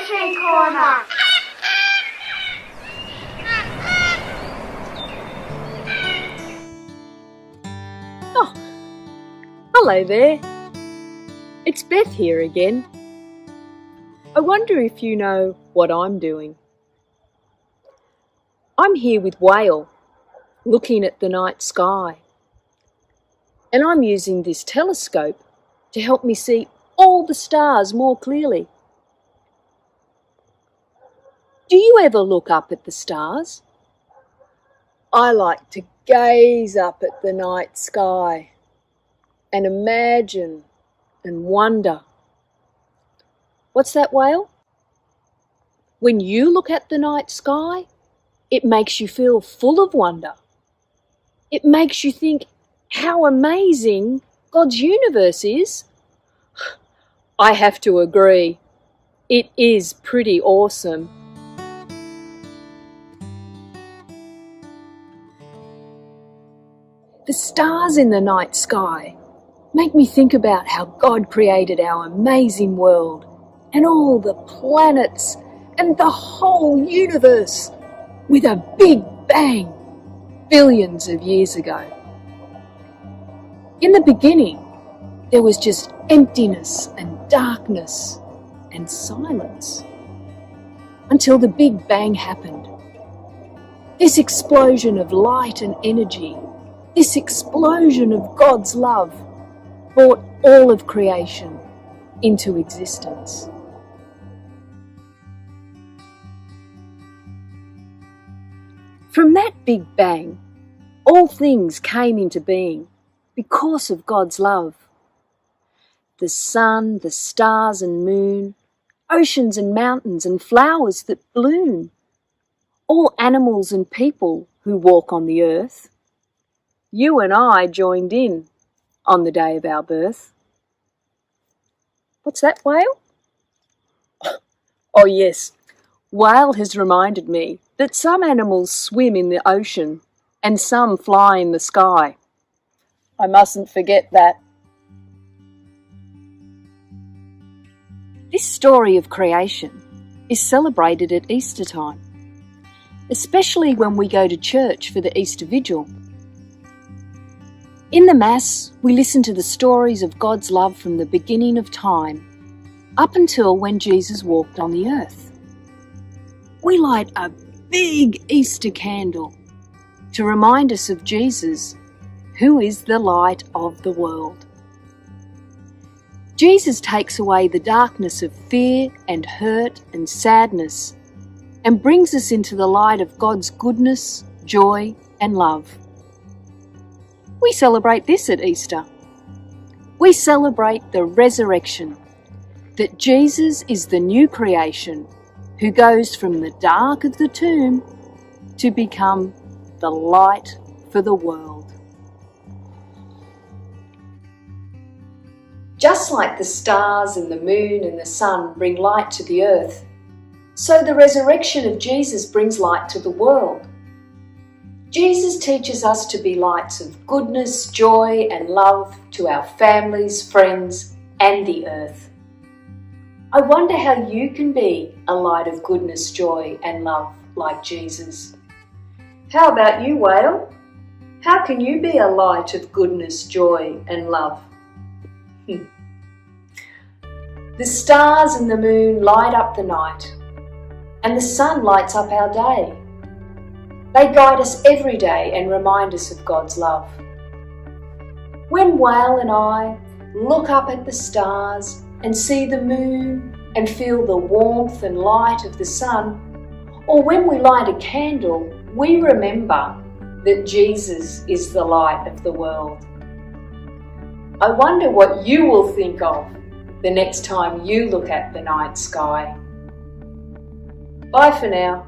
Poetry Corner. Oh, hello there. It's Beth here again. I wonder if you know what I'm doing. I'm here with Whale, looking at the night sky. And I'm using this telescope to help me see all the stars more clearly. Do you ever look up at the stars? I like to gaze up at the night sky and imagine and wonder. What's that, Whale? When you look at the night sky, it makes you feel full of wonder. It makes you think how amazing God's universe is. I have to agree. It is pretty awesome. The stars in the night sky make me think about how God created our amazing world and all the planets and the whole universe with a big bang billions of years ago. In the beginning, there was just emptiness and darkness and silence until the Big Bang happened. This explosion of light and energy, this explosion of God's love, brought all of creation into existence. From that Big Bang, all things came into being because of God's love. The sun, the stars and moon, oceans and mountains and flowers that bloom, all animals and people who walk on the earth. You and I joined in on the day of our birth. What's that, Whale? Oh yes, Whale has reminded me that some animals swim in the ocean and some fly in the sky. I mustn't forget that. This story of creation is celebrated at Easter time, especially when we go to church for the Easter Vigil. In the Mass, we listen to the stories of God's love from the beginning of time up until when Jesus walked on the earth. We light a big Easter candle to remind us of Jesus, who is the light of the world. Jesus takes away the darkness of fear and hurt and sadness and brings us into the light of God's goodness, joy and love. We celebrate this at Easter. We celebrate the resurrection, that Jesus is the new creation who goes from the dark of the tomb to become the light for the world. Just like the stars and the moon and the sun bring light to the earth, so the resurrection of Jesus brings light to the world. Jesus teaches us to be lights of goodness, joy and love to our families, friends and the earth. I wonder how you can be a light of goodness, joy and love like Jesus. How about you, Whale? How can you be a light of goodness, joy and love? The stars and the moon light up the night, and the sun lights up our day. They guide us every day and remind us of God's love. When Whale and I look up at the stars and see the moon and feel the warmth and light of the sun, or when we light a candle, we remember that Jesus is the light of the world. I wonder what you will think of the next time you look at the night sky. Bye for now.